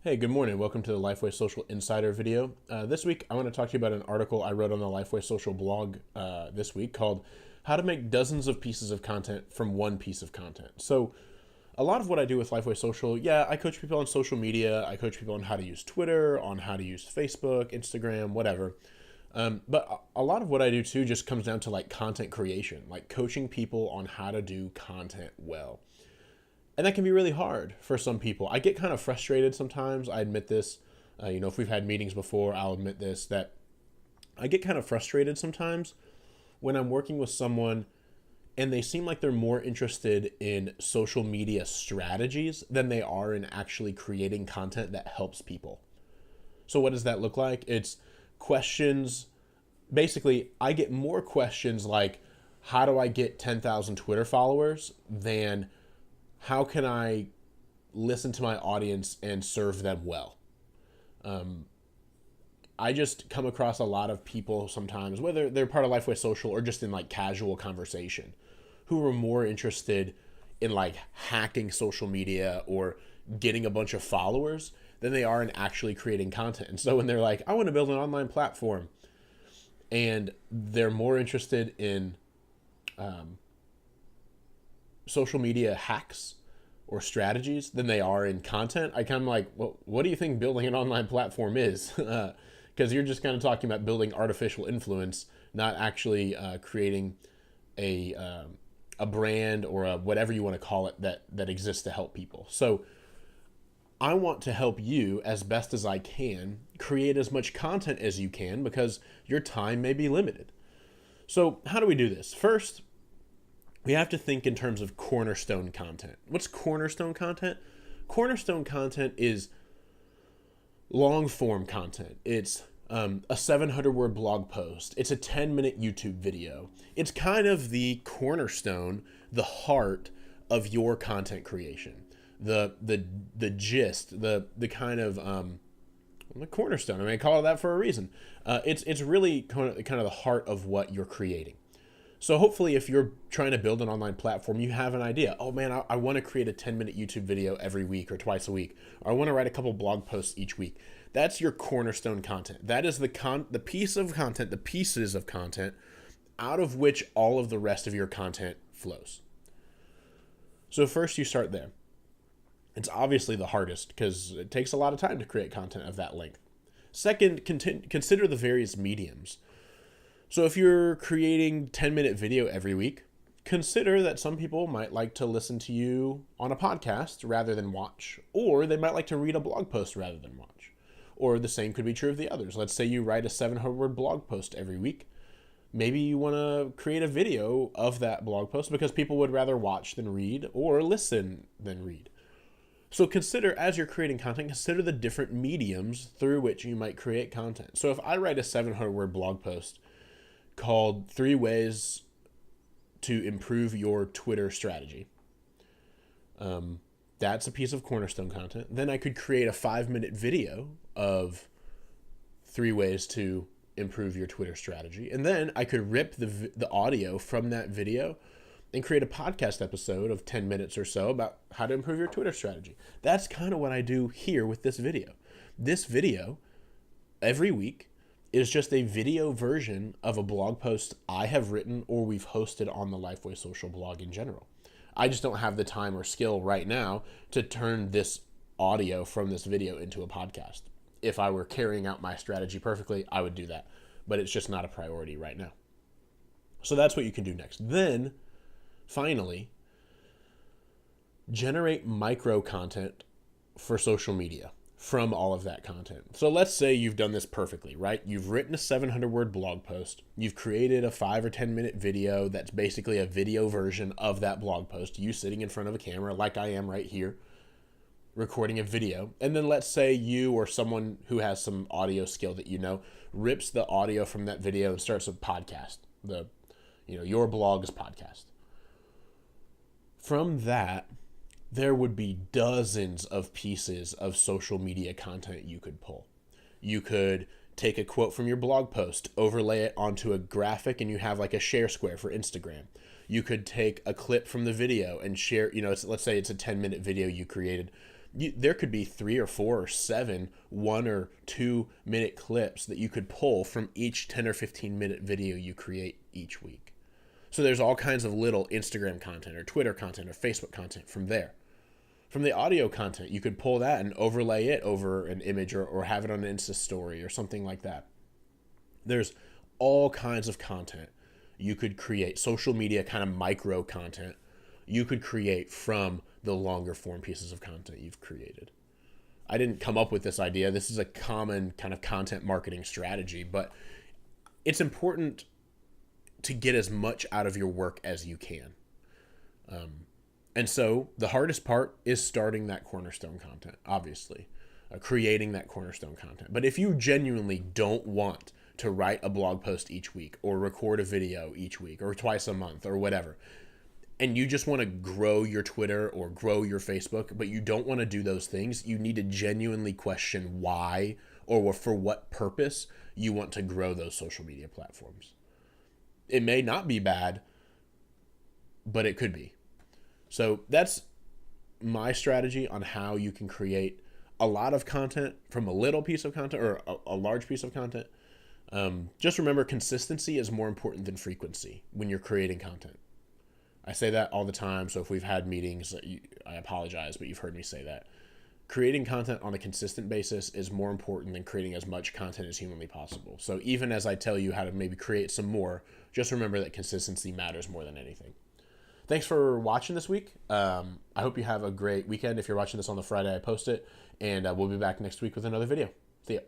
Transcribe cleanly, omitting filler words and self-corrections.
Hey, good morning. Welcome to the Lifeway Social Insider video. This week, I want to talk to you about an article I wrote on the Lifeway Social blog this week called How to Make Dozens of Pieces of Content from One Piece of Content. So, a lot of what I do with Lifeway Social, I coach people on social media. I coach people on how to use Twitter, on how to use Facebook, Instagram, whatever. But a lot of what I do too just comes down to like content creation, like coaching people on how to do content well. And that can be really hard for some people. I get kind of frustrated sometimes. I admit this. If we've had meetings before, I'll admit this, that I get kind of frustrated sometimes when I'm working with someone and they seem like they're more interested in social media strategies than they are in actually creating content that helps people. So, what does that look like? It's questions. Basically, I get more questions like, how do I get 10,000 Twitter followers than how can I listen to my audience and serve them well? I just come across a lot of people sometimes, whether they're part of Lifeway Social or just in like casual conversation, who are more interested in like hacking social media or getting a bunch of followers than they are in actually creating content. And so when they're like, I want to build an online platform, and they're more interested in social media hacks or strategies than they are in content, I kind of like, well, what do you think building an online platform is? Because you're just kind of talking about building artificial influence, not actually creating a a brand or whatever you want to call it that exists to help people. So I want to help you as best as I can create as much content as you can because your time may be limited. So how do we do this? First, we have to think in terms of cornerstone content. What's cornerstone content? Cornerstone content is long form content. It's a 700-word blog post. It's a 10-minute YouTube video. It's kind of the cornerstone, the heart of your content creation. The gist, the kind of the cornerstone. I mean, I call it that for a reason. It's really kind of the heart of what you're creating. So hopefully if you're trying to build an online platform, you have an idea. Oh man, I want to create a 10-minute YouTube video every week or twice a week. Or I want to write a couple blog posts each week. That's your cornerstone content. That is the piece of content, the pieces of content out of which all of the rest of your content flows. So first you start there. It's obviously the hardest because it takes a lot of time to create content of that length. Second, consider the various mediums. So if you're creating 10-minute video every week, consider that some people might like to listen to you on a podcast rather than watch, or they might like to read a blog post rather than watch. Or the same could be true of the others. Let's say you write a 700-word blog post every week. Maybe you want to create a video of that blog post because people would rather watch than read or listen than read. So consider, as you're creating content, consider the different mediums through which you might create content. So if I write a 700-word blog post called 3 Ways to Improve Your Twitter Strategy. That's a piece of cornerstone content. Then I could create a 5-minute video of 3 ways to improve your Twitter strategy. And then I could rip the audio from that video and create a podcast episode of 10 minutes or so about how to improve your Twitter strategy. That's kind of what I do here with this video. This video, every week, is just a video version of a blog post I have written or we've hosted on the Lifeway Social blog in general. I just don't have the time or skill right now to turn this audio from this video into a podcast. If I were carrying out my strategy perfectly, I would do that. But it's just not a priority right now. So that's what you can do next. Then, finally, generate micro content for social media from all of that content. So let's say you've done this perfectly, right? You've written a 700-word blog post. You've created a 5 or 10-minute video that's basically a video version of that blog post. You sitting in front of a camera like I am right here, recording a video. And then let's say you or someone who has some audio skill that you know rips the audio from that video and starts a podcast. Your blog's podcast. From that, there would be dozens of pieces of social media content you could pull. You could take a quote from your blog post, overlay it onto a graphic, and you have like a share square for Instagram. You could take a clip from the video and share, let's say it's a 10-minute video you created. There could be 3 or 4 or 7 1 or 2 minute clips that you could pull from each 10 or 15-minute video you create each week. So there's all kinds of little Instagram content or Twitter content or Facebook content from there. From the audio content, you could pull that and overlay it over an image, or have it on an Insta story or something like that. There's all kinds of content you could create, social media kind of micro content you could create from the longer form pieces of content you've created. I didn't come up with this idea. This is a common kind of content marketing strategy, but it's important to get as much out of your work as you can. And so the hardest part is starting that cornerstone content, obviously, creating that cornerstone content. But if you genuinely don't want to write a blog post each week or record a video each week or twice a month or whatever, and you just want to grow your Twitter or grow your Facebook, but you don't want to do those things, you need to genuinely question why or for what purpose you want to grow those social media platforms. It may not be bad, but it could be. So that's my strategy on how you can create a lot of content from a little piece of content, or a large piece of content. Just remember, consistency is more important than frequency when you're creating content. I say that all the time, so if we've had meetings, I apologize, but you've heard me say that. Creating content on a consistent basis is more important than creating as much content as humanly possible. So even as I tell you how to maybe create some more, just remember that consistency matters more than anything. Thanks for watching this week. I hope you have a great weekend. If you're watching this on the Friday I post it, and we'll be back next week with another video. See ya.